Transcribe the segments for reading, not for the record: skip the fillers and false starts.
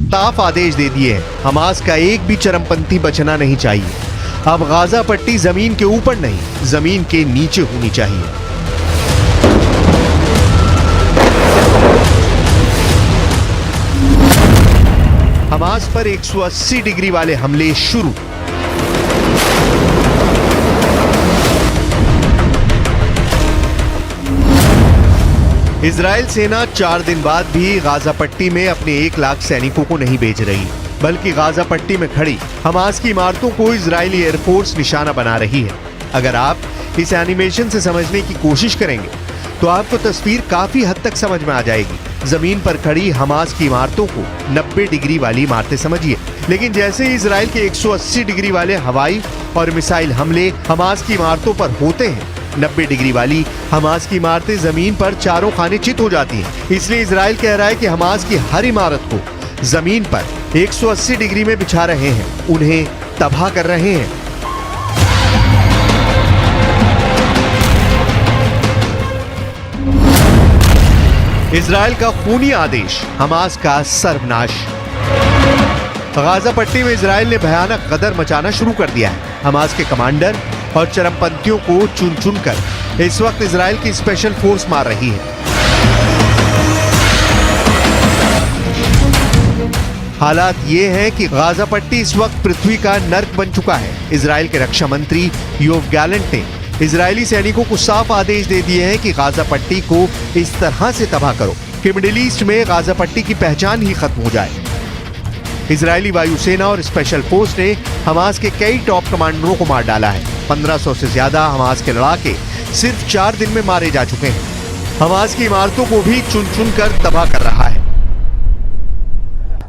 साफ आदेश दे दिए हैं, हमास का एक भी चरमपंथी बचना नहीं चाहिए। अब गाजा पट्टी जमीन के ऊपर नहीं, जमीन के नीचे होनी चाहिए। हमास पर 180 डिग्री वाले हमले शुरू। इजराइल सेना 4 दिन बाद भी गाजा पट्टी में अपने 1 लाख सैनिकों को नहीं भेज रही, बल्कि गाजा पट्टी में खड़ी हमास की इमारतों को इजरायली एयरफोर्स निशाना बना रही है। अगर आप इस एनिमेशन से समझने की कोशिश करेंगे तो आपको तस्वीर काफी हद तक समझ में आ जाएगी। जमीन पर खड़ी हमास की इमारतों को 90 डिग्री वाली इमारतें समझिए, लेकिन जैसे ही इजराइल के 180 डिग्री वाले हवाई और मिसाइल हमले हमास की इमारतों पर होते हैं, 90 डिग्री वाली हमास की इमारतें जमीन पर चारों खाने चित हो जाती हैं। इसलिए इजराइल कह रहा है कि हमास की हर इमारत को जमीन पर 180 डिग्री में बिछा रहे हैं, उन्हें तबाह कर रहे हैं। इजराइल का खूनी आदेश, हमास का सर्वनाश। गाजा पट्टी में इजराइल ने भयानक गदर मचाना शुरू कर दिया है। हमास के कमांडर और चरमपंथियों को चुन चुन कर इस वक्त इजराइल की स्पेशल फोर्स मार रही है। हालात ये हैं कि गाजा पट्टी इस वक्त पृथ्वी का नर्क बन चुका है। इजराइल के रक्षा मंत्री योव गैलेंट ने इजरायली सैनिकों को साफ आदेश दे दिए हैं कि गाजा पट्टी को इस तरह से तबाह करो कि मिडिल ईस्ट में गाजा पट्टी की पहचान ही खत्म हो जाए। इजरायली वायुसेना और स्पेशल फोर्स ने हमास के कई टॉप कमांडरों को मार डाला है। 1500 से ज्यादा हमास के लड़ाके सिर्फ 4 दिन में मारे जा चुके हैं। हमास की इमारतों को भी चुन चुन कर तबाह कर रहा है।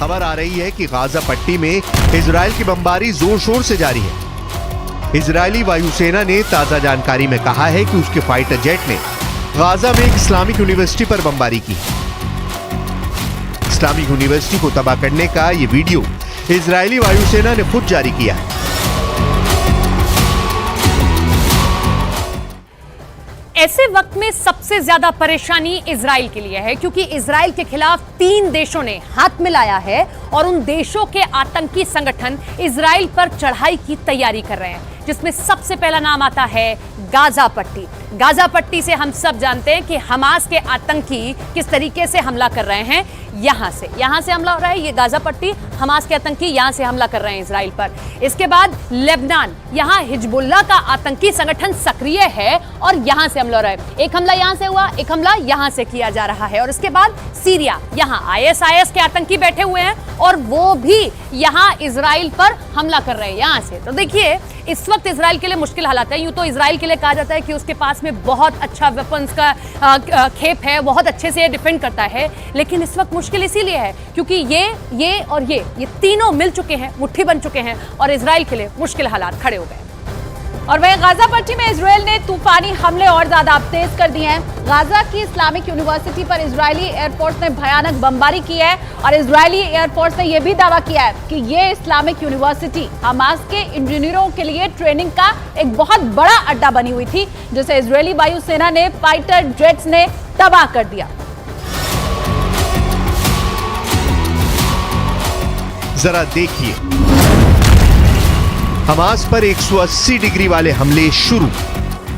खबर आ रही है कि गाजा पट्टी में इजराइल की बमबारी जोर शोर से जारी है। इजरायली वायुसेना ने ताजा जानकारी में कहा है कि उसके फाइटर जेट ने गाजा में एक इस्लामिक यूनिवर्सिटी पर बमबारी की। इस्लामिक यूनिवर्सिटी को तबाह करने का ये वीडियो इजरायली वायुसेना ने खुद जारी किया है। ऐसे वक्त में सबसे ज्यादा परेशानी इजराइल के लिए है, क्योंकि इजराइल के खिलाफ 3 देशों ने हाथ मिलाया है और उन देशों के आतंकी संगठन इजराइल पर चढ़ाई की तैयारी कर रहे हैं, जिसमें सबसे पहला नाम आता है गाजा पट्टी। गाजा पट्टी से हम सब जानते हैं कि हमास के आतंकी किस तरीके से हमला कर रहे हैं। यहां से हमला हो रहा है, ये गाजा पट्टी, हमास के आतंकी यहां से हमला कर रहे हैं इजराइल पर। इसके बाद लेबनान, यहां हिजबुल्लाह का आतंकी संगठन सक्रिय है और यहां से हमला हो रहा है। एक हमला यहां से हुआ, एक हमला यहां से किया जा रहा है। और इसके बाद सीरिया, यहां ISIS के आतंकी बैठे हुए हैं और वो भी यहां इजराइल पर हमला कर रहे हैं यहां से। तो देखिए, इस वक्त इजराइल के लिए मुश्किल हालात है। यूं तो इजराइल के लिए कहा जाता है कि उसके पास में बहुत अच्छा वेपन्स का खेप है, बहुत अच्छे से डिफेंड करता है, लेकिन इस वक्त मुश्किल इसीलिए है क्योंकि ये और ये तीनों मिल चुके हैं, मुट्ठी बन चुके हैं और इजराइल के लिए मुश्किल हालात खड़े हो गए। और वहीं गाजा पट्टी में इजराइल ने तूफानी हमले और ज्यादा तेज कर दिए हैं। गाजा की इस्लामिक यूनिवर्सिटी पर इजरायली एयरफोर्स ने भयानक बमबारी की है और इजरायली एयरफोर्स ने यह भी दावा किया है कि ये इस्लामिक यूनिवर्सिटी हमास के इंजीनियरों के लिए ट्रेनिंग का एक बहुत बड़ा अड्डा बनी हुई थी, जिसे इजरायली वायुसेना ने फाइटर जेट्स ने तबाह कर दिया। जरा देखिए, हमास पर 180 डिग्री वाले हमले शुरू।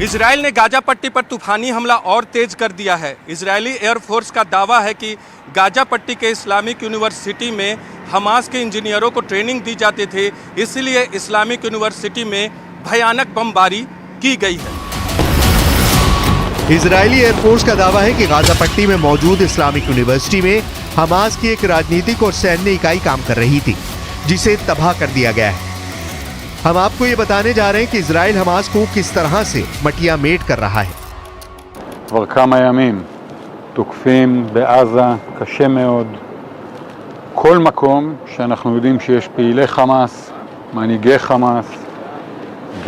इजराइल ने गाजा पट्टी पर तूफानी हमला और तेज कर दिया है। इजरायली एयरफोर्स का दावा है कि गाजा पट्टी के इस्लामिक यूनिवर्सिटी में हमास के इंजीनियरों को ट्रेनिंग दी जाती थी, इसलिए इस्लामिक यूनिवर्सिटी में भयानक बमबारी की गई है। इजरायली एयरफोर्स का दावा है कि गाजा पट्टी में मौजूद इस्लामिक यूनिवर्सिटी में हमास की एक राजनीतिक और सैन्य इकाई काम कर रही थी, जिसे तबाह कर दिया गया है। हम आपको ये बताने जा रहे हैं कि इजराइल हमास को किस तरह से मटिया मेट कर रहा है। כבר כמה ימים תוקפים בעזה קשה מאוד כל מקום שאנחנו יודעים שיש פעילי חמאס, מנהיגי חמאס,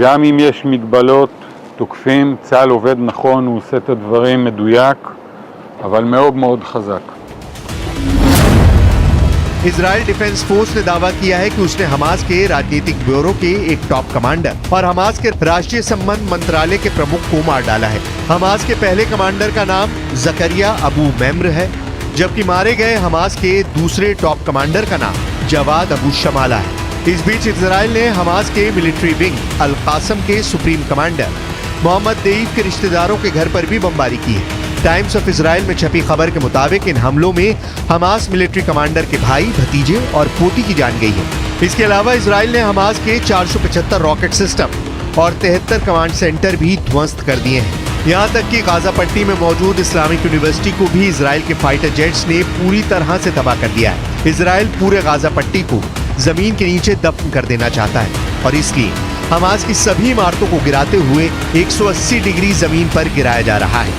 גם אם יש מגבלות תוקפים, צה"ל עובד נכון, הוא עושה את הדברים מדויק, אבל מאוד מאוד חזק. इजराइल डिफेंस फोर्स ने दावा किया है कि उसने हमास के राजनीतिक ब्यूरो के एक टॉप कमांडर और हमास के राष्ट्रीय संबंध मंत्रालय के प्रमुख को मार डाला है। हमास के पहले कमांडर का नाम जकरिया अबू मेम्र है, जबकि मारे गए हमास के दूसरे टॉप कमांडर का नाम जवाद अबू शमाला है। इस बीच इजराइल ने हमास के मिलिट्री विंग अल कासम के सुप्रीम कमांडर मोहम्मद देईफ के रिश्तेदारों के घर पर भी बमबारी की है। टाइम्स ऑफ इजराइल में छपी खबर के मुताबिक इन हमलों में हमास मिलिट्री कमांडर के भाई, भतीजे और पोती की जान गई है। इसके अलावा इजराइल ने हमास के 475 रॉकेट सिस्टम और 73 कमांड सेंटर भी ध्वस्त कर दिए हैं। यहाँ तक कि गाजा पट्टी में मौजूद इस्लामिक यूनिवर्सिटी को भी इजराइल के फाइटर जेट्स ने पूरी तरह से तबाह कर दिया है। इजराइल पूरे गाजा पट्टी को जमीन के नीचे दफन कर देना चाहता है और इसलिए हमास की सभी इमारतों को गिराते हुए 180 डिग्री जमीन पर गिराया जा रहा है।